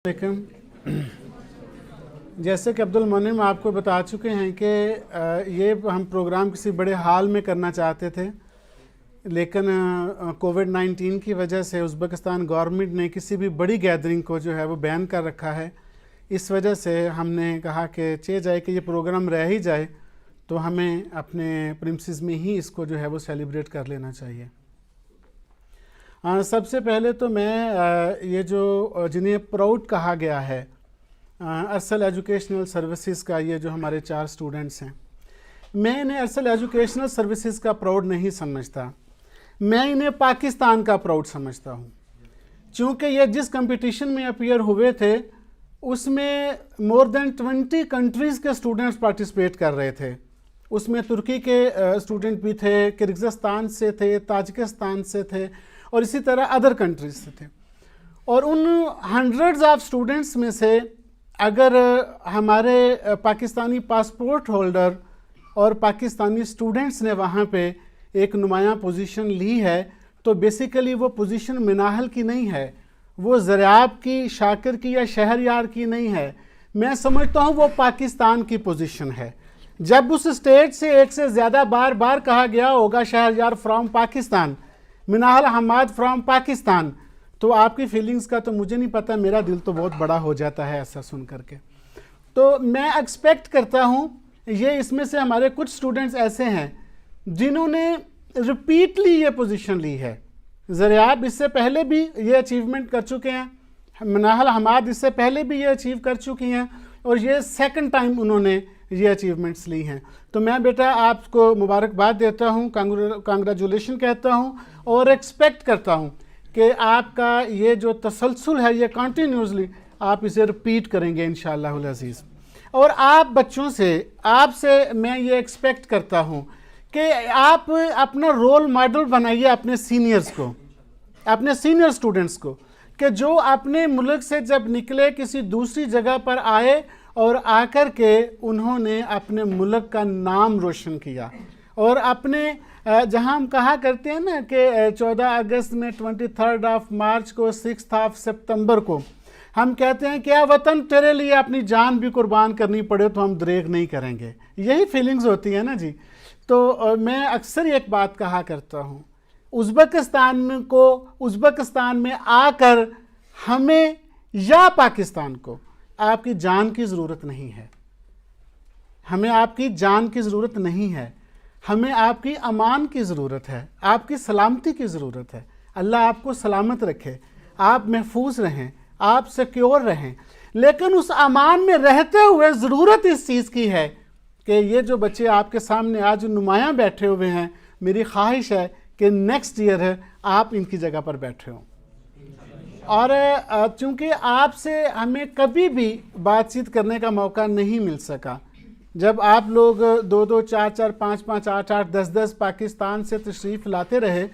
لیکن جیسے کہ عبدالمنعم آپ کو بتا چکے ہیں کہ یہ ہم پروگرام کسی بڑے ہال میں کرنا چاہتے تھے، لیکن کووڈ-19 کی وجہ سے ازبکستان گورنمنٹ نے کسی بھی بڑی گیدرنگ کو جو ہے وہ بین کر رکھا ہے۔ اس وجہ سے ہم نے کہا کہ چہ جائے کہ یہ پروگرام رہ ہی جائے تو ہمیں اپنے پریمسز میں ہی اس کو جو ہے وہ سیلیبریٹ کر لینا چاہیے۔ سب سے پہلے تو میں یہ جو جنہیں پراؤڈ کہا گیا ہے ارسل ایجوکیشنل سروسز کا، یہ جو ہمارے 4 اسٹوڈنٹس ہیں، میں انہیں ارسل ایجوکیشنل سروسز کا پراؤڈ نہیں سمجھتا، میں انہیں پاکستان کا پراؤڈ سمجھتا ہوں، چونکہ یہ جس کمپٹیشن میں اپیئر ہوئے تھے اس میں مور دین 20 کنٹریز کے اسٹوڈنٹس پارٹیسپیٹ کر رہے تھے۔ اس میں ترکی کے اسٹوڈنٹ بھی تھے، کرغزستان سے تھے، تاجکستان سے تھے، اور اسی طرح ادر کنٹریز سے تھے۔ اور ان ہنڈریڈز آف اسٹوڈنٹس میں سے اگر ہمارے پاکستانی پاسپورٹ ہولڈر اور پاکستانی اسٹوڈنٹس نے وہاں پہ ایک نمایاں پوزیشن لی ہے تو بیسیکلی وہ پوزیشن مناہل کی نہیں ہے، وہ زریاب کی، شاکر کی یا شہریار کی نہیں ہے، میں سمجھتا ہوں وہ پاکستان کی پوزیشن ہے۔ جب اس اسٹیٹ سے ایک سے زیادہ بار کہا گیا ہوگا شہریار فرام پاکستان، مناہل حماد فرام پاکستان، تو آپ کی فیلنگز کا تو مجھے نہیں پتہ، میرا دل تو بہت بڑا ہو جاتا ہے ایسا سن کر کے۔ تو میں ایکسپیکٹ کرتا ہوں، یہ اس میں سے ہمارے کچھ اسٹوڈنٹس ایسے ہیں جنہوں نے ریپیٹلی یہ پوزیشن لی ہے۔ زریاب اس سے پہلے بھی یہ اچیومنٹ کر چکے ہیں، مناہل حماد اس سے پہلے بھی یہ اچیو کر چکی ہیں، اور یہ سیکنڈ ٹائم انہوں نے یہ اچیومنٹس لی ہیں۔ تو میں بیٹا آپ کو مبارکباد دیتا ہوں، کانگریچولیشن کہتا ہوں، اور ایکسپیکٹ کرتا ہوں کہ آپ کا یہ جو تسلسل ہے یہ کنٹینیوسلی آپ اسے ریپیٹ کریں گے انشاءاللہ العزیز۔ اور آپ بچوں سے، آپ سے میں یہ ایکسپیکٹ کرتا ہوں کہ آپ اپنا رول ماڈل بنائیے اپنے سینئرز کو، اپنے سینئر اسٹوڈنٹس کو، کہ جو اپنے ملک سے جب نکلے کسی دوسری جگہ پر آئے اور آ کر کے انہوں نے اپنے ملک کا نام روشن کیا، اور اپنے جہاں ہم کہا کرتے ہیں نا کہ 14 اگست میں 23 مارچ کو 6 سپتمبر کو ہم کہتے ہیں کیا وطن تیرے لیے اپنی جان بھی قربان کرنی پڑے تو ہم دریغ نہیں کریں گے، یہی فیلنگز ہوتی ہیں نا جی۔ تو میں اکثر ایک بات کہا کرتا ہوں، ازبکستان میں آ کر ہمیں یا پاکستان کو آپ کی جان کی ضرورت نہیں ہے، ہمیں آپ کی جان کی ضرورت نہیں ہے، ہمیں آپ کی امان کی ضرورت ہے، آپ کی سلامتی کی ضرورت ہے۔ اللہ آپ کو سلامت رکھے، آپ محفوظ رہیں، آپ سیکیور رہیں، لیکن اس امان میں رہتے ہوئے ضرورت اس چیز کی ہے کہ یہ جو بچے آپ کے سامنے آج نمایاں بیٹھے ہوئے ہیں، میری خواہش ہے کہ نیکسٹ ایئر ہے آپ ان کی جگہ پر بیٹھے ہوں۔ اور چونکہ آپ سے ہمیں کبھی بھی بات چیت کرنے کا موقع نہیں مل سکا، جب آپ لوگ 2-2 4-4 5-5 8-8 10-10 پاکستان سے تشریف لاتے رہے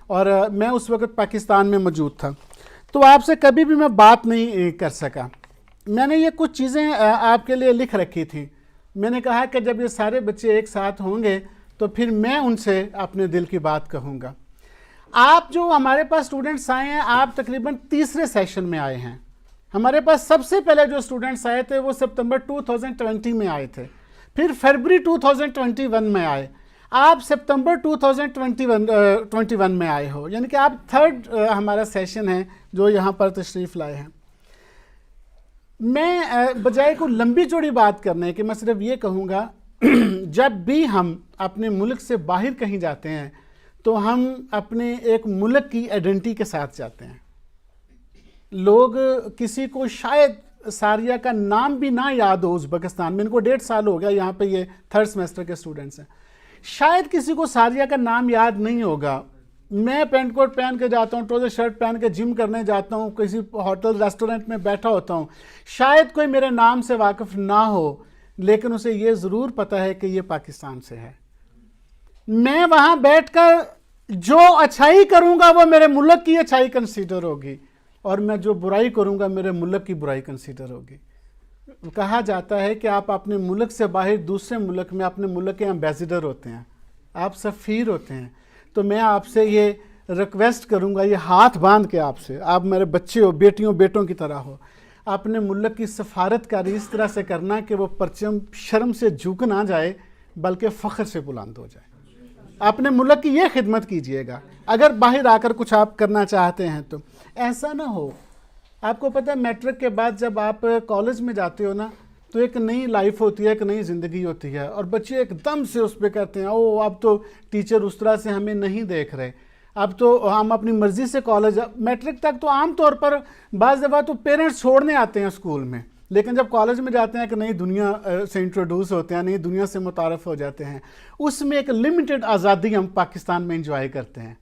اور میں اس وقت پاکستان میں موجود تھا، تو آپ سے کبھی بھی میں بات نہیں کر سکا۔ میں نے یہ کچھ چیزیں آپ کے لیے لکھ رکھی تھیں، میں نے کہا کہ جب یہ سارے بچے ایک ساتھ ہوں گے تو پھر میں ان سے اپنے دل کی بات کہوں گا۔ آپ جو ہمارے پاس اسٹوڈنٹس آئے ہیں، آپ تقریباً تیسرے سیشن میں آئے ہیں۔ ہمارے پاس سب سے پہلے جو اسٹوڈنٹس آئے تھے وہ سپتمبر 2020 میں آئے تھے، پھر فروری 2021 میں آئے، آپ سپتمبر 2021 میں آئے ہو، یعنی کہ آپ تھرڈ ہمارا سیشن ہے جو یہاں پر تشریف لائے ہیں۔ میں بجائے کوئی لمبی چوڑی بات کرنے کہ میں صرف یہ کہوں گا، جب بھی ہم اپنے ملک سے باہر کہیں جاتے ہیں تو ہم اپنے ایک ملک کی آئیڈینٹی کے ساتھ جاتے ہیں۔ لوگ کسی کو شاید ساریہ کا نام بھی نہ یاد ہو، ازبکستان میں ان کو 1.5 سال ہو گیا، یہاں پہ یہ 3rd سیمسٹر کے اسٹوڈنٹس ہیں، شاید کسی کو ساریہ کا نام یاد نہیں ہوگا۔ میں پینٹ کوٹ پہن کے جاتا ہوں، ٹروزر شرٹ پہن کے جم کرنے جاتا ہوں، کسی ہوٹل ریسٹورنٹ میں بیٹھا ہوتا ہوں، شاید کوئی میرے نام سے واقف نہ ہو، لیکن اسے یہ ضرور پتہ ہے کہ یہ پاکستان سے ہے۔ میں وہاں بیٹھ کر جو اچھائی کروں گا وہ میرے ملک کی اچھائی کنسیڈر ہوگی، اور میں جو برائی کروں گا میرے ملک کی برائی کنسیڈر ہوگی۔ کہا جاتا ہے کہ آپ اپنے ملک سے باہر دوسرے ملک میں اپنے ملک کے ایمبیسڈر ہوتے ہیں، آپ سفیر ہوتے ہیں۔ تو میں آپ سے یہ ریکویسٹ کروں گا، یہ ہاتھ باندھ کے آپ سے، آپ میرے بچے ہو، بیٹیوں بیٹوں کی طرح ہو، اپنے ملک کی سفارت کاری اس طرح سے کرنا کہ وہ پرچم شرم سے جھک نہ جائے بلکہ فخر سے بلند ہو جائے. اپنے ملک کی یہ خدمت کیجئے گا. اگر باہر آ کر کچھ آپ کرنا چاہتے ہیں تو ایسا نہ ہو. آپ کو پتہ ہے میٹرک کے بعد جب آپ کالج میں جاتے ہو نا تو ایک نئی لائف ہوتی ہے, ایک نئی زندگی ہوتی ہے, اور بچے ایک دم سے اس پہ کہتے ہیں او اب تو ٹیچر اس طرح سے ہمیں نہیں دیکھ رہے, اب تو ہم اپنی مرضی سے کالج. میٹرک تک تو عام طور پر بعض دفعہ تو پیرنٹس چھوڑنے آتے ہیں اسکول میں, لیکن جب کالج میں جاتے ہیں کہ نئی دنیا سے انٹروڈیوس ہوتے ہیں, نئی دنیا سے متعارف ہو جاتے ہیں, اس میں ایک لمیٹڈ آزادی ہم پاکستان میں انجوائے کرتے ہیں.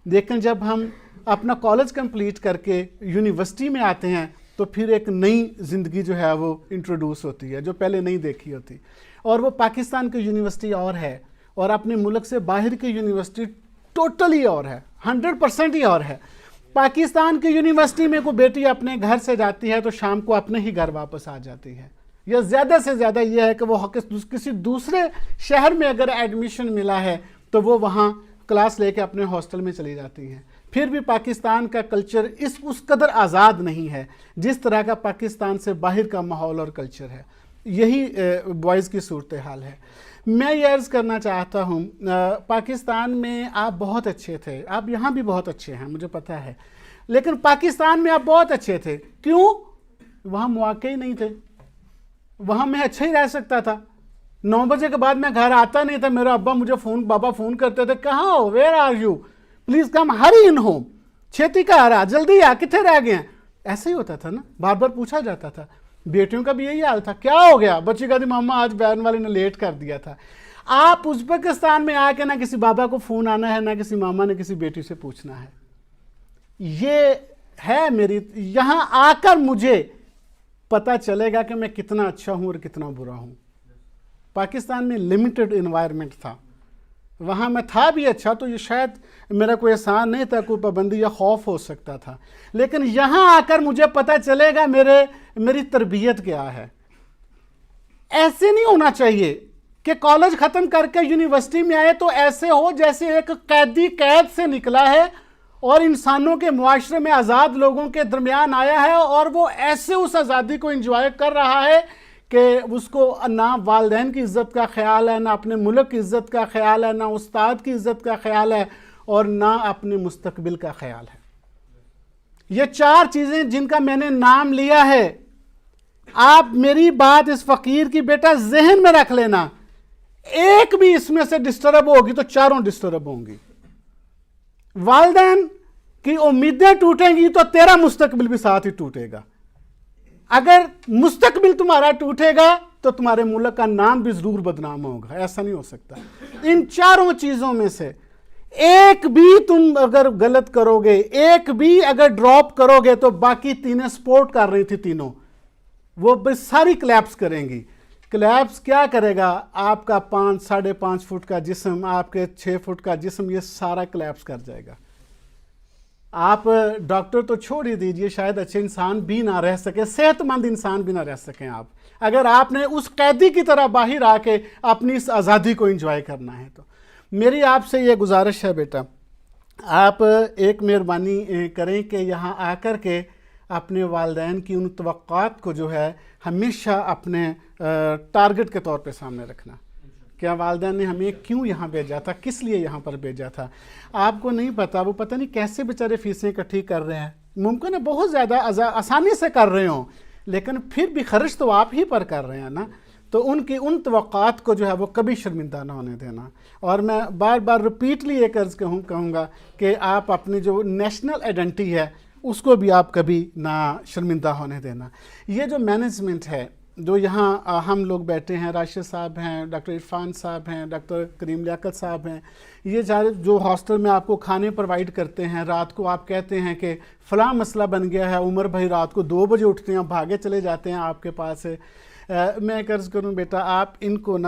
لیکن جب ہم اپنا کالج کمپلیٹ کر کے یونیورسٹی میں آتے ہیں تو پھر ایک نئی زندگی جو ہے وہ انٹروڈیوس ہوتی ہے جو پہلے نہیں دیکھی ہوتی, اور وہ پاکستان کی یونیورسٹی اور ہے اور اپنے ملک سے باہر کی یونیورسٹی ٹوٹلی اور ہے, 100% ہی اور ہے. پاکستان کی یونیورسٹی میں کوئی بیٹی اپنے گھر سے جاتی ہے تو شام کو اپنے ہی گھر واپس آ جاتی ہے, یا زیادہ سے زیادہ یہ ہے کہ وہ کسی دوسرے شہر میں اگر ایڈمیشن ملا ہے تو وہ وہاں کلاس لے کے اپنے ہاسٹل میں چلی جاتی ہیں. پھر بھی پاکستان کا کلچر اس قدر آزاد نہیں ہے جس طرح کا پاکستان سے باہر کا ماحول اور کلچر ہے. یہی بوائز کی صورتحال ہے. میں یہ عرض کرنا چاہتا ہوں, پاکستان میں آپ بہت اچھے تھے, آپ یہاں بھی بہت اچھے ہیں مجھے پتہ ہے, لیکن پاکستان میں آپ بہت اچھے تھے. کیوں؟ وہاں مواقع ہی نہیں تھے. وہاں میں اچھا ہی رہ سکتا تھا. 9 بجے کے بعد میں گھر آتا نہیں تھا, میرا ابا مجھے بابا فون کرتے تھے, کہاں ہو, where are you, please come hurry in home, چھیتی کا آ رہا, جلدی آ, کتنے رہ گئے ہیں. ایسا ہی ہوتا تھا نا, بار بار پوچھا جاتا تھا. بیٹیوں کا بھی یہی حال تھا, کیا ہو گیا, بچی کہتی ماما آج وین والے نے لیٹ کر دیا تھا. آپ ازبکستان میں آ کے نہ کسی بابا کو فون آنا ہے, نہ کسی ماما نے کسی بیٹی سے پوچھنا ہے. یہ ہے میری, یہاں آ کر مجھے پتہ چلے گا کہ میں کتنا اچھا ہوں اور کتنا برا ہوں. پاکستان میں لمیٹڈ انوائرمنٹ تھا, وہاں میں تھا بھی اچھا تو یہ شاید میرا کوئی احسان نہیں تھا, کوئی پابندی یا خوف ہو سکتا تھا. لیکن یہاں آ کر مجھے پتہ چلے گا میری تربیت کیا ہے. ایسے نہیں ہونا چاہیے کہ کالج ختم کر کے یونیورسٹی میں آئے تو ایسے ہو جیسے ایک قیدی قید سے نکلا ہے اور انسانوں کے معاشرے میں آزاد لوگوں کے درمیان آیا ہے, اور وہ ایسے اس آزادی کو انجوائے کر رہا ہے کہ اس کو نہ والدین کی عزت کا خیال ہے, نہ اپنے ملک کی عزت کا خیال ہے, نہ استاد کی عزت کا خیال ہے, اور نہ اپنے مستقبل کا خیال ہے. یہ 4 چیزیں جن کا میں نے نام لیا ہے, آپ میری بات اس فقیر کی بیٹا ذہن میں رکھ لینا, ایک بھی اس میں سے ڈسٹرب ہوگی تو چاروں ڈسٹرب ہوں گی. والدین کی امیدیں ٹوٹیں گی تو تیرا مستقبل بھی ساتھ ہی ٹوٹے گا. اگر مستقبل تمہارا ٹوٹے گا تو تمہارے ملک کا نام بھی ضرور بدنام ہوگا. ایسا نہیں ہو سکتا. ان 4 چیزوں میں سے ایک بھی تم اگر غلط کرو گے, ایک بھی اگر ڈراپ کرو گے, تو باقی 3 سپورٹ کر رہی تھی, تینوں وہ ساری کلیپس کریں گی. کلیپس کیا کرے گا؟ آپ کا 5.5 فٹ کا جسم, آپ کے 6 فٹ کا جسم, یہ سارا کلیپس کر جائے گا. آپ ڈاکٹر تو چھوڑ ہی دیجئے, شاید اچھے انسان بھی نہ رہ سکے, صحت مند انسان بھی نہ رہ سکیں آپ, اگر آپ نے اس قیدی کی طرح باہر آ کے اپنی اس آزادی کو انجوائے کرنا ہے. تو میری آپ سے یہ گزارش ہے بیٹا, آپ ایک مہربانی کریں کہ یہاں آ کر کے اپنے والدین کی ان توقعات کو جو ہے ہمیشہ اپنے ٹارگٹ کے طور پہ سامنے رکھنا. کیا والدین نے ہمیں کیوں یہاں بھیجا تھا, کس لیے یہاں پر بھیجا تھا؟ آپ کو نہیں پتا, وہ پتہ نہیں کیسے بیچارے فیسیں اکٹھی کر رہے ہیں. ممکن ہے بہت زیادہ آسانی سے کر رہے ہوں, لیکن پھر بھی خرچ تو آپ ہی پر کر رہے ہیں نا. تو ان کی ان توقعات کو جو ہے وہ کبھی شرمندہ نہ ہونے دینا. اور میں بار بار ریپیٹلی یہ عرض کہوں گا کہ آپ اپنی جو نیشنل آئیڈینٹی ہے اس کو بھی آپ کبھی نہ شرمندہ ہونے دینا. یہ جو مینجمنٹ ہے جو یہاں ہم لوگ بیٹھے ہیں, راشد صاحب ہیں, ڈاکٹر عرفان صاحب ہیں, ڈاکٹر کریم لیاقت صاحب ہیں, یہ جو ہاسٹل میں آپ کو کھانے پرووائڈ کرتے ہیں, رات کو آپ کہتے ہیں کہ فلاں مسئلہ بن گیا ہے, عمر بھائی رات کو 2 بجے اٹھتے ہیں, بھاگے چلے جاتے ہیں آپ کے پاس. میں ایک عرض کروں بیٹا, آپ ان کو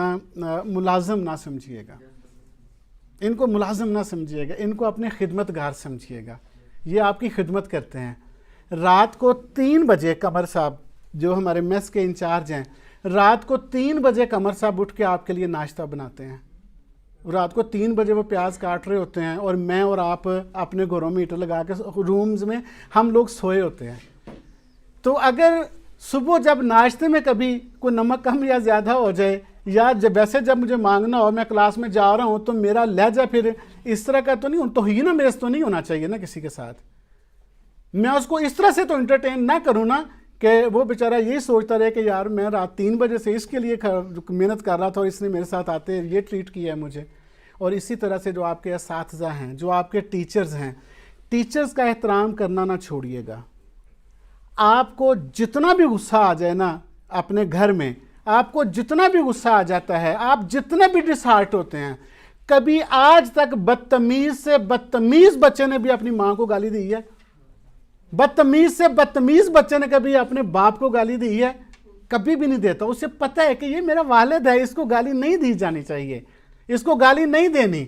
ملازم نہ سمجھیے گا, ان کو ملازم نہ سمجھیے گا, ان کو اپنے خدمت گار سمجھیے گا. یہ آپ کی خدمت کرتے ہیں. رات کو 3 بجے قمر صاحب جو ہمارے میس کے انچارج ہیں, رات کو 3 بجے قمر صاحب اٹھ کے آپ کے لیے ناشتہ بناتے ہیں. رات کو 3 بجے وہ پیاز کاٹ رہے ہوتے ہیں, اور میں اور آپ اپنے گھروں میں ہیٹر لگا کے رومز میں ہم لوگ سوئے ہوتے ہیں. تو اگر صبح جب ناشتے میں کبھی کوئی نمک کم یا زیادہ ہو جائے، یا ویسے جب مجھے مانگنا ہو، میں کلاس میں جا رہا ہوں تو میرا لہجہ پھر اس طرح کا تو نہیں، توہین میرے تو نہیں ہونا چاہیے نا کسی کے ساتھ. میں اس کو اس طرح سے تو انٹرٹین نہ کروں نا کہ وہ بیچارہ یہی سوچتا رہے کہ یار میں رات 3 بجے سے اس کے لیے محنت کر رہا تھا اور اس نے میرے ساتھ آتے یہ ٹریٹ کیا ہے مجھے. اور اسی طرح سے جو آپ کے اساتذہ ہیں، جو آپ کے ٹیچرز ہیں، ٹیچرز کا احترام کرنا نہ چھوڑیے گا. آپ کو جتنا بھی غصہ آ جائے نا اپنے گھر میں، آپ کو جتنا بھی غصہ آ جاتا ہے، آپ جتنے بھی ڈس ہارٹ ہوتے ہیں، کبھی آج تک بدتمیز سے بدتمیز بچے نے بھی اپنی ماں کو گالی دی ہے؟ بدتمیز سے بدتمیز بچے نے کبھی اپنے باپ کو گالی دی ہے؟ کبھی بھی نہیں دیتا. اسے پتہ ہے کہ یہ میرا والد ہے، اس کو گالی نہیں دی جانی چاہیے، اس کو گالی نہیں دینی.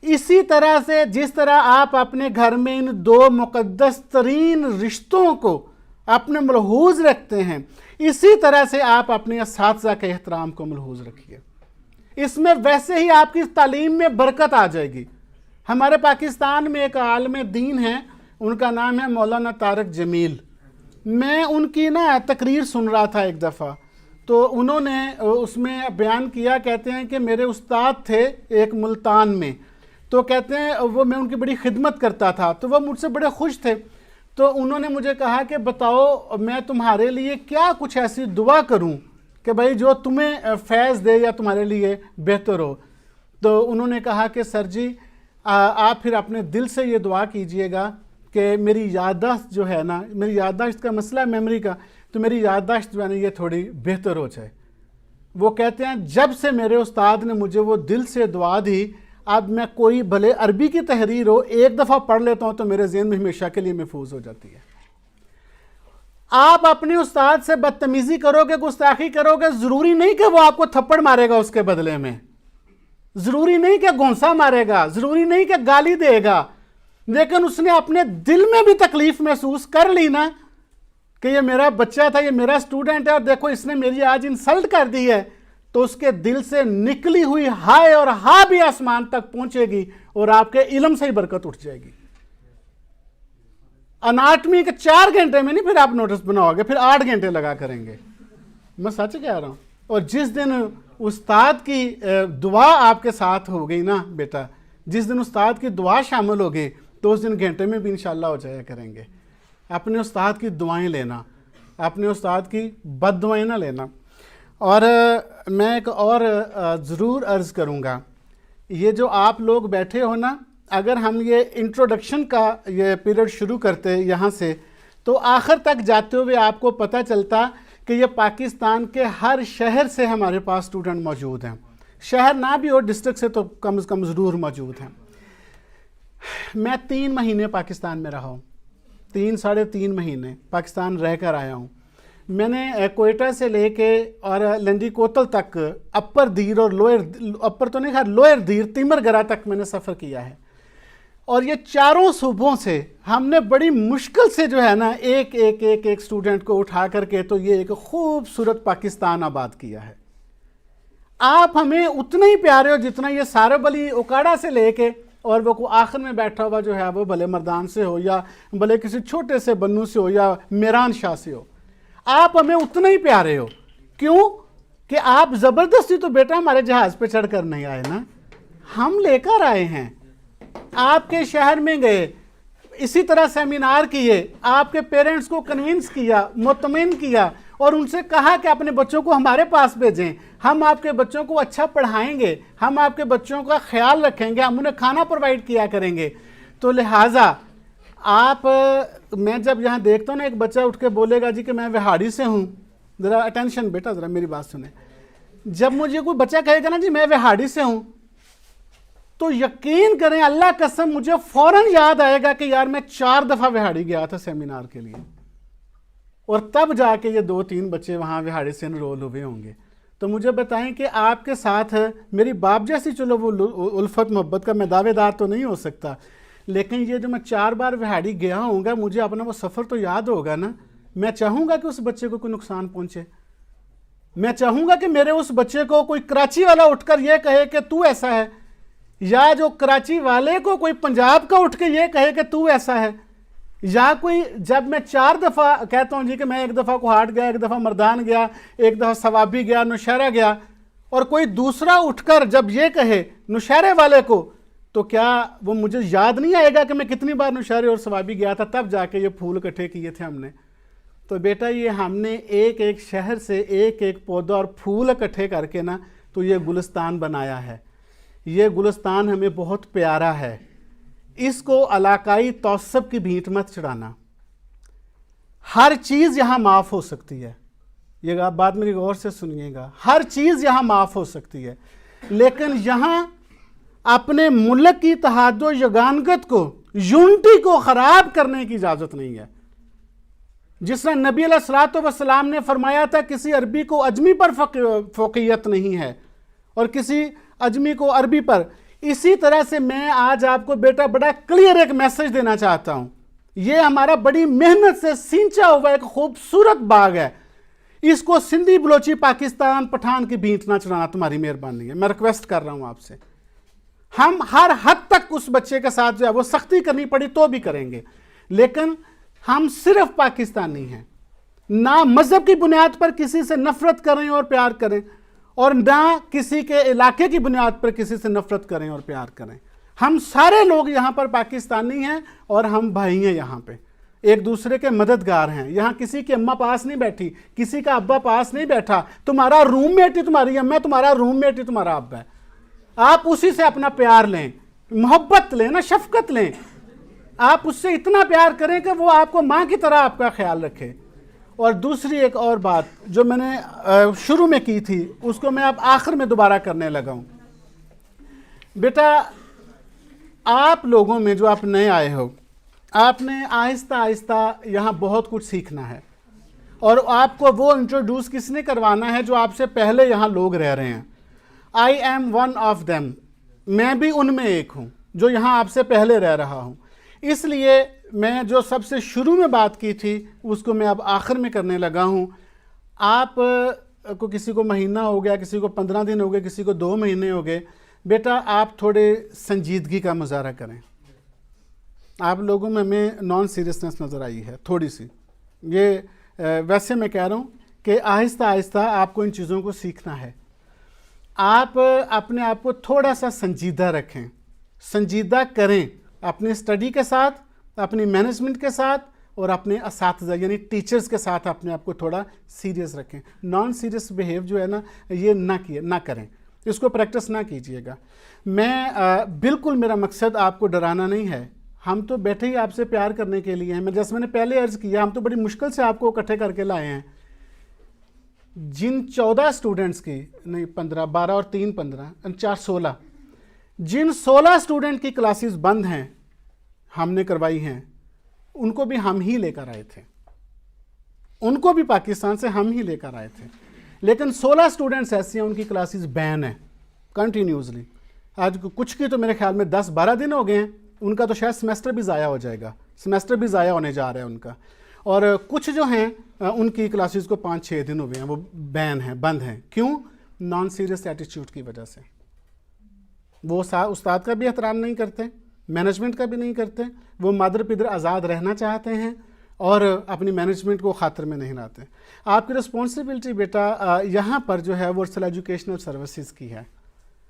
اسی طرح سے جس طرح آپ اپنے گھر میں ان 2 مقدس ترین رشتوں کو اپنے ملحوظ رکھتے ہیں، اسی طرح سے آپ اپنے اساتذہ کے احترام کو ملحوظ رکھیے. اس میں ویسے ہی آپ کی تعلیم میں برکت آ جائے گی. ہمارے پاکستان میں ایک عالم دین ہیں، ان کا نام ہے مولانا طارق جمیل. میں ان کی تقریر سن رہا تھا ایک دفعہ، تو انہوں نے اس میں بیان کیا، کہتے ہیں کہ میرے استاد تھے ایک ملتان میں، تو کہتے ہیں وہ میں ان کی بڑی خدمت کرتا تھا، تو وہ مجھ سے بڑے خوش تھے. تو انہوں نے مجھے کہا کہ بتاؤ میں تمہارے لیے کیا کچھ ایسی دعا کروں کہ بھائی جو تمہیں فیض دے یا تمہارے لیے بہتر ہو. تو انہوں نے کہا کہ سر جی آپ پھر اپنے دل سے یہ دعا کیجئے گا کہ میری یادداشت جو ہے نا، میری یادداشت کا مسئلہ ہے میموری کا، تو میری یادداشت جو ہے نا یہ تھوڑی بہتر ہو جائے. وہ کہتے ہیں جب سے میرے استاد نے مجھے وہ دل سے دعا دی، اب میں کوئی بھلے عربی کی تحریر ہو ایک دفعہ پڑھ لیتا ہوں تو میرے ذہن میں ہمیشہ کے لیے محفوظ ہو جاتی ہے. آپ اپنے استاد سے بدتمیزی کرو گے، گستاخی کرو گے، ضروری نہیں کہ وہ آپ کو تھپڑ مارے گا اس کے بدلے میں، ضروری نہیں کہ گونسا مارے گا، ضروری نہیں کہ گالی دے گا، لیکن اس نے اپنے دل میں بھی تکلیف محسوس کر لی نا کہ یہ میرا بچہ تھا، یہ میرا اسٹوڈنٹ ہے اور دیکھو اس نے میری آج انسلٹ کر دی ہے، تو اس کے دل سے نکلی ہوئی ہائے اور ہاں بھی آسمان تک پہنچے گی اور آپ کے علم سے ہی برکت اٹھ جائے گی. اناٹمی کے 4 گھنٹے میں نہیں پھر آپ نوٹس بناؤ گے، پھر 8 گھنٹے لگا کریں گے. میں سچ کہہ رہا ہوں. اور جس دن استاد کی دعا آپ کے ساتھ ہو گئی نا بیٹا، جس دن استاد کی دعا شامل ہو گئی تو اس دن گھنٹے میں بھی انشاءاللہ ہو جایا کریں گے. اپنے استاد کی دعائیں لینا، اپنے استاد کی بد دعائیں نہ لینا. اور میں ایک اور ضرور عرض کروں گا، یہ جو آپ لوگ بیٹھے ہو نا، اگر ہم یہ انٹروڈکشن کا یہ پیریڈ شروع کرتے یہاں سے تو آخر تک جاتے ہوئے آپ کو پتہ چلتا کہ یہ پاکستان کے ہر شہر سے ہمارے پاس اسٹوڈنٹ موجود ہیں. شہر نہ بھی ہو، ڈسٹرکٹ سے تو کم از کم ضرور موجود ہیں. میں 3 مہینے پاکستان میں رہا ہوں، 3-3.5 مہینے پاکستان رہ کر آیا ہوں. میں نے کوئٹہ سے لے کے اور لنڈی کوتل تک، اپر دیر اور لوئر، اپر تو نہیں خیر لوئر دیر تیمر گرا تک میں نے سفر کیا ہے. اور یہ چاروں صوبوں سے ہم نے بڑی مشکل سے جو ہے نا ایک اسٹوڈنٹ کو اٹھا کر کے تو یہ ایک خوبصورت پاکستان آباد کیا ہے. آپ ہمیں اتنا ہی پیارے ہو جتنا یہ سارے بلی اکاڑا سے لے کے اور وہ کو آخر میں بیٹھا ہوا جو ہے وہ بھلے مردان سے ہو یا بھلے کسی چھوٹے سے بنو سے ہو یا میران شاہ سے ہو، آپ ہمیں اتنا ہی پیارے ہو. کیوں کہ آپ زبردستی تو بیٹا ہمارے جہاز پہ چڑھ کر نہیں آئے نا، ہم لے کر آئے ہیں. آپ کے شہر میں گئے، اسی طرح سیمینار کیے، آپ کے پیرنٹس کو کنونس کیا، مطمئن کیا اور ان سے کہا کہ اپنے بچوں کو ہمارے پاس بھیجیں، ہم آپ کے بچوں کو اچھا پڑھائیں گے، ہم آپ کے بچوں کا خیال رکھیں گے، ہم انہیں کھانا پرووائڈ کیا کریں گے. تو لہٰذا آپ، میں جب یہاں دیکھتا ہوں نا ایک بچہ اٹھ کے بولے گا جی کہ میں وہاڑی سے ہوں، ذرا اٹینشن بیٹا، ذرا میری بات سنیں. جب مجھے کوئی بچہ کہے گا نا جی میں وہاڑی سے ہوں، تو یقین کریں اللہ قسم مجھے فوراً یاد آئے گا کہ یار میں 4 دفعہ وہاڑی گیا تھا سیمینار کے لیے، اور تب جا کے یہ 2-3 بچے وہاں وہاڑی سے انرول ہوئے ہوں گے. تو مجھے بتائیں کہ آپ کے ساتھ میری باپ جیسی چلو وہ الفت محبت کا میں دعوے دار تو نہیں ہو سکتا، لیکن یہ جو میں 4 بار وہاڑی گیا ہوں گا، مجھے اپنا وہ سفر تو یاد ہوگا نا. میں چاہوں گا کہ اس بچے کو کوئی نقصان پہنچے، میں چاہوں گا کہ میرے اس بچے کو کوئی کراچی والا اٹھ کر یہ کہے کہ تو ایسا ہے، یا جو کراچی والے کو کوئی پنجاب کا اٹھ کے یہ کہے کہ تو ایسا ہے، یا کوئی جب میں 4 دفعہ کہتا ہوں جی کہ میں ایک دفعہ کوہاٹ گیا، ایک دفعہ مردان گیا، ایک دفعہ ثوابی گیا، نوشہرہ گیا، اور کوئی دوسرا اٹھ کر جب یہ کہے نوشہرے والے کو، تو کیا وہ مجھے یاد نہیں آئے گا کہ میں کتنی بار نوشہرے اور ثوابی گیا تھا، تب جا کے یہ پھول اکٹھے کیے تھے ہم نے؟ تو بیٹا یہ ہم نے ایک ایک شہر سے ایک ایک پودا اور پھول اکٹھے کر کے نا تو یہ گلستان بنایا ہے. یہ گلستان ہمیں بہت پیارا ہے. اس کو علاقائی تعصب کی بھینٹ مت چڑھانا. ہر چیز یہاں معاف ہو سکتی ہے. یہ آپ بات میری غور سے سنیے گا. ہر چیز یہاں معاف ہو سکتی ہے، لیکن یہاں اپنے ملک کی اتحاد و یگانگت کو، یونٹی کو خراب کرنے کی اجازت نہیں ہے. جس طرح نبی علیہ الصلوۃ والسلام نے فرمایا تھا کسی عربی کو اجمی پر فوقیت نہیں ہے اور کسی اجمی کو عربی پر، اسی طرح سے میں آج آپ کو بیٹا بڑا کلیئر ایک میسج دینا چاہتا ہوں. یہ ہمارا بڑی محنت سے سینچا ہوا ایک خوبصورت باغ ہے. اس کو سندھی بلوچی پاکستان پٹھان کی بھینٹ نہ چڑھانا تمہاری مہربانی ہے. میں ریکویسٹ کر رہا ہوں آپ سے. ہم ہر حد تک اس بچے کے ساتھ جو ہے وہ سختی کرنی پڑی تو بھی کریں گے، لیکن ہم صرف پاکستانی ہیں. نہ مذہب کی بنیاد پر کسی سے نفرت کریں اور پیار کریں، اور نہ کسی کے علاقے کی بنیاد پر کسی سے نفرت کریں اور پیار کریں. ہم سارے لوگ یہاں پر پاکستانی ہیں اور ہم بھائی ہیں. یہاں پہ ایک دوسرے کے مددگار ہیں. یہاں کسی کی اماں پاس نہیں بیٹھی، کسی کا ابا پاس نہیں بیٹھا. تمہارا روم میٹ ہی تمہاری اماں، تمہارا روم میٹ ہی تمہارا ابا ہے. آپ اسی سے اپنا پیار لیں، محبت لیں، نا شفقت لیں. آپ اس سے اتنا پیار کریں کہ وہ آپ کو ماں کی طرح آپ کا خیال رکھے. اور دوسری ایک اور بات جو میں نے شروع میں کی تھی، اس کو میں اب آخر میں دوبارہ کرنے لگا ہوں. بیٹا آپ لوگوں میں جو آپ نئے آئے ہو، آپ نے آہستہ آہستہ یہاں بہت کچھ سیکھنا ہے، اور آپ کو وہ انٹروڈیوس کس نے کروانا ہے جو آپ سے پہلے یہاں لوگ رہ رہے ہیں. I am one of them. میں بھی ان میں ایک ہوں جو یہاں آپ سے پہلے رہ رہا ہوں. اس لیے میں جو سب سے شروع میں بات کی تھی اس کو میں اب آخر میں کرنے لگا ہوں. آپ کو کسی کو مہینہ ہو گیا، کسی کو 15 دن ہو گئے، کسی کو 2 مہینے ہو گئے. بیٹا آپ تھوڑے سنجیدگی کا مظاہرہ کریں. آپ لوگوں میں ہمیں نان سیریسنس نظر آئی ہے تھوڑی سی. یہ ویسے میں کہہ رہا ہوں کہ آہستہ آہستہ آپ کو ان چیزوں کو سیکھنا ہے. آپ اپنے آپ کو تھوڑا سا سنجیدہ رکھیں، سنجیدہ کریں اپنی اسٹڈی کے ساتھ، اپنی مینجمنٹ کے ساتھ، اور اپنے اساتذہ یعنی ٹیچرز کے ساتھ اپنے آپ کو تھوڑا سیریس رکھیں. نان سیریس بیہیو جو ہے نا یہ نہ کریں. اس کو پریکٹس نہ کیجئے گا. میں بالکل میرا مقصد آپ کو ڈرانا نہیں ہے. ہم تو بیٹھے ہی آپ سے پیار کرنے کے لیے ہیں. جیسے میں نے پہلے عرض کیا، ہم تو بڑی مشکل سے آپ کو اکٹھے کر کے لائے ہیں. جن 14 اسٹوڈنٹس کی نہیں 15 12 اور 3 15 4 16 جن 16 اسٹوڈنٹ کی کلاسز بند ہیں ہم نے کروائی ہیں، ان کو بھی ہم ہی لے کر آئے تھے. ان کو بھی پاکستان سے ہم ہی لے کر آئے تھے. لیکن 16 اسٹوڈنٹس ایسے ہیں ان کی کلاسز بین ہیں کنٹینیوسلی. آج کچھ کی تو میرے خیال میں 10 12 دن ہو گئے ہیں. ان کا تو شاید سمیسٹر بھی ضائع ہو جائے گا، سمیسٹر بھی ضائع ہونے جا رہا ہے ان کا. اور کچھ جو ہیں ان کی کلاسز کو 5 6 دن ہو گئے ہیں، وہ بین ہیں، بند ہیں. کیوں؟ نان سیریس ایٹیٹیوڈ کی وجہ سے. وہ استاد کا بھی احترام نہیں کرتے، مینجمنٹ کا بھی نہیں کرتے. وہ مادر پدر آزاد رہنا چاہتے ہیں اور اپنی مینجمنٹ کو خاطر میں نہیں لاتے. آپ کی رسپانسبلٹی بیٹا یہاں پر جو ہے وہ ارسل ایجوکیشنل سروسز کی ہے.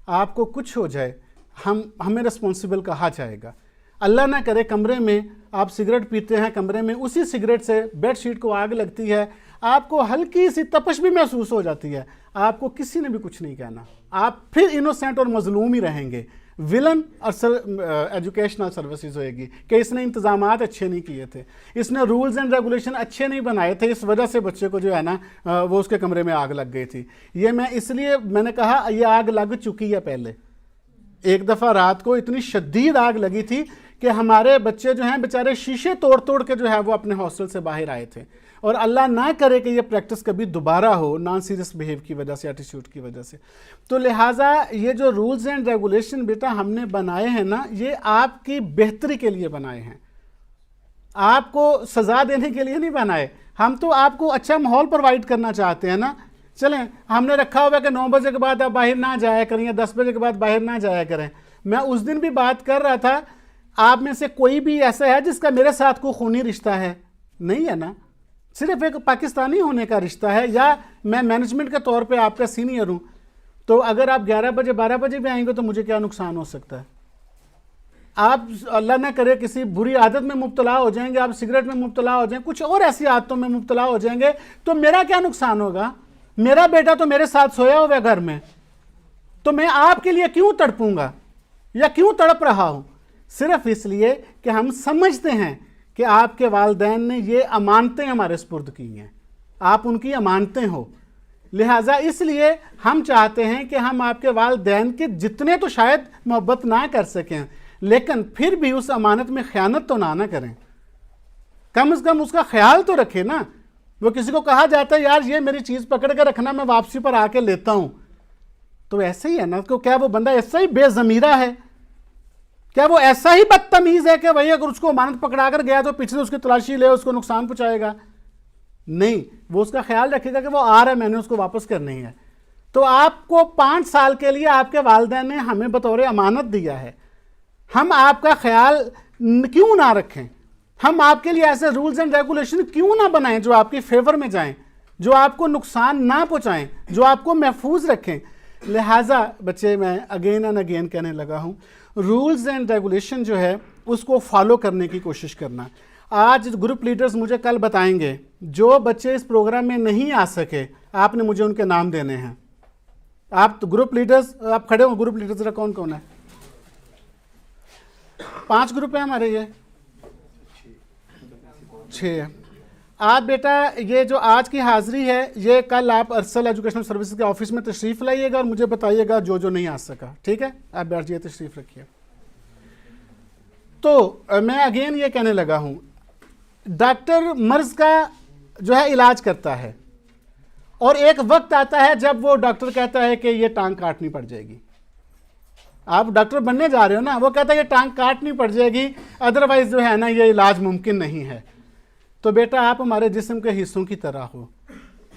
آپ کو کچھ ہو جائے ہمیں رسپانسبل کہا جائے گا. اللہ نہ کرے کمرے میں آپ سگریٹ پیتے ہیں، کمرے میں اسی سگریٹ سے بیڈ شیٹ کو آگ لگتی ہے، آپ کو ہلکی سی تپش بھی محسوس ہو جاتی ہے، آپ کو کسی نے بھی کچھ نہیں کہنا. آپ پھر انوسینٹ اور مظلوم ہی رہیں گے. ولن ایجوکیشنل سروسز ہوئے گی کہ اس نے انتظامات اچھے نہیں کیے تھے، اس نے رولز اینڈ ریگولیشن اچھے نہیں بنائے تھے، اس وجہ سے بچے کو جو ہے نا وہ اس کے کمرے میں آگ لگ گئی تھی. یہ میں اس لیے میں نے کہا یہ آگ لگ چکی ہے. پہلے ایک دفعہ رات کو اتنی شدید آگ لگی تھی کہ ہمارے بچے جو ہیں بیچارے شیشے توڑ کے جو ہے وہ اپنے ہاسٹل سے باہر آئے تھے. اور اللہ نہ کرے کہ یہ پریکٹس کبھی دوبارہ ہو نان سیریس بیہیو کی وجہ سے، ایٹیٹیوڈ کی وجہ سے. تو لہٰذا یہ جو رولز اینڈ ریگولیشن بیٹا ہم نے بنائے ہیں نا، یہ آپ کی بہتری کے لیے بنائے ہیں، آپ کو سزا دینے کے لیے نہیں بنائے. ہم تو آپ کو اچھا ماحول پرووائڈ کرنا چاہتے ہیں نا. چلیں ہم نے رکھا ہوا کہ 9 بجے کے بعد آپ باہر نہ جایا کریں یا 10 بجے کے بعد باہر نہ جایا کریں. میں اس دن بھی بات کر رہا تھا آپ میں سے کوئی بھی ایسا ہے جس کا میرے ساتھ کوئی خونی رشتہ ہے؟ نہیں ہے نا، صرف ایک پاکستانی ہونے کا رشتہ ہے، یا میں مینجمنٹ کے طور پہ آپ کا سینئر ہوں، تو اگر آپ 11 بجے 12 بجے بھی آئیں گے تو مجھے کیا نقصان ہو سکتا ہے؟ آپ اللہ نہ کرے کسی بری عادت میں مبتلا ہو جائیں گے، آپ سگریٹ میں مبتلا ہو جائیں، کچھ اور ایسی عادتوں میں مبتلا ہو جائیں گے، تو میرا کیا نقصان ہوگا؟ میرا بیٹا تو میرے ساتھ سویا ہوا ہے گھر میں، تو میں آپ کے لیے کیوں تڑپوں گا یا کیوں تڑپ رہا ہوں؟ صرف اس لیے کہ ہم سمجھتے ہیں کہ آپ کے والدین نے یہ امانتیں ہمارے سپرد کی ہیں، آپ ان کی امانتیں ہو، لہٰذا اس لیے ہم چاہتے ہیں کہ ہم آپ کے والدین کے جتنے تو شاید محبت نہ کر سکیں، لیکن پھر بھی اس امانت میں خیانت تو نہ کریں، کم از کم اس کا خیال تو رکھے نا۔ وہ کسی کو کہا جاتا ہے یار یہ میری چیز پکڑ کے رکھنا، میں واپسی پر آ کے لیتا ہوں، تو ایسا ہی ہے نا، تو کیا وہ بندہ ایسا ہی بے ضمیرہ ہے؟ کیا وہ ایسا ہی بدتمیز ہے کہ وہی اگر اس کو امانت پکڑا کر گیا تو پیچھے سے اس کی تلاشی لے، اس کو نقصان پہنچائے گا؟ نہیں، وہ اس کا خیال رکھے گا کہ وہ آ رہا ہے، میں نے اس کو واپس کرنی ہے۔ تو آپ کو 5 سال کے لیے آپ کے والدین نے ہمیں بطور امانت دیا ہے، ہم آپ کا خیال کیوں نہ رکھیں؟ ہم آپ کے لیے ایسے رولز اینڈ ریگولیشن کیوں نہ بنائیں جو آپ کے فیور میں جائیں، جو آپ کو نقصان نہ پہنچائیں، جو آپ کو محفوظ رکھیں؟ لہٰذا بچے، میں اگین اینڈ اگین کہنے لگا ہوں، رولز اینڈ ریگولیشن جو ہے اس کو فالو کرنے کی کوشش کرنا۔ آج گروپ لیڈرز مجھے کل بتائیں گے جو بچے اس پروگرام میں نہیں آ سکے، آپ نے مجھے ان کے نام دینے ہیں۔ آپ گروپ لیڈرز، آپ کھڑے ہو، گروپ لیڈرز کون کون ہے؟ 5 گروپ ہیں ہمارے، یہ 6 ہے۔ آپ بیٹا یہ جو آج کی حاضری ہے، یہ کل آپ ارسل ایجوکیشنل سروسز کے آفس میں تشریف لائیے گا اور مجھے بتائیے گا جو نہیں آ سکا، ٹھیک ہے؟ آپ بیٹھ جائیے، تشریف رکھیے۔ تو میں اگین یہ کہنے لگا ہوں، ڈاکٹر مرض کا جو ہے علاج کرتا ہے، اور ایک وقت آتا ہے جب وہ ڈاکٹر کہتا ہے کہ یہ ٹانگ کاٹنی پڑ جائے گی۔ آپ ڈاکٹر بننے جا رہے ہو نا، وہ کہتا ہے یہ ٹانگ کاٹنی پڑ جائے گی، ادروائز جو ہے نا یہ علاج ممکن نہیں ہے۔ تو بیٹا آپ ہمارے جسم کے حصوں کی طرح ہو،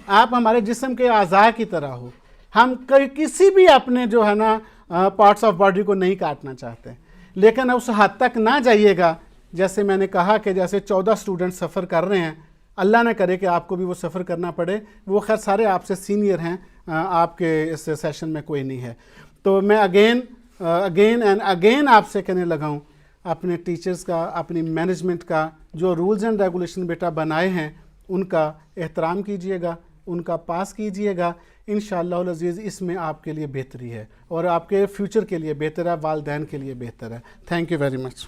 آپ ہمارے جسم کے اعضاء کی طرح ہو، ہم کسی بھی اپنے جو ہے نا پارٹس آف باڈی کو نہیں کاٹنا چاہتے، لیکن اس حد تک نہ جائیے گا جیسے میں نے کہا کہ جیسے 14 اسٹوڈنٹ سفر کر رہے ہیں، اللہ نہ کرے کہ آپ کو بھی وہ سفر کرنا پڑے، وہ خیر سارے آپ سے سینئر ہیں، آپ کے اس سیشن میں کوئی نہیں ہے۔ تو میں اگین اینڈ اگین آپ سے کہنے لگا ہوں، اپنے ٹیچرز کا، اپنی مینجمنٹ کا جو رولز اینڈ ریگولیشن بیٹا بنائے ہیں ان کا احترام کیجئے گا، ان کا پاس کیجئے گا، انشاءاللہ العزیز اس میں آپ کے لیے بہتری ہے، اور آپ کے فیوچر کے لیے بہتر ہے، والدین کے لیے بہتر ہے۔ Thank you very much.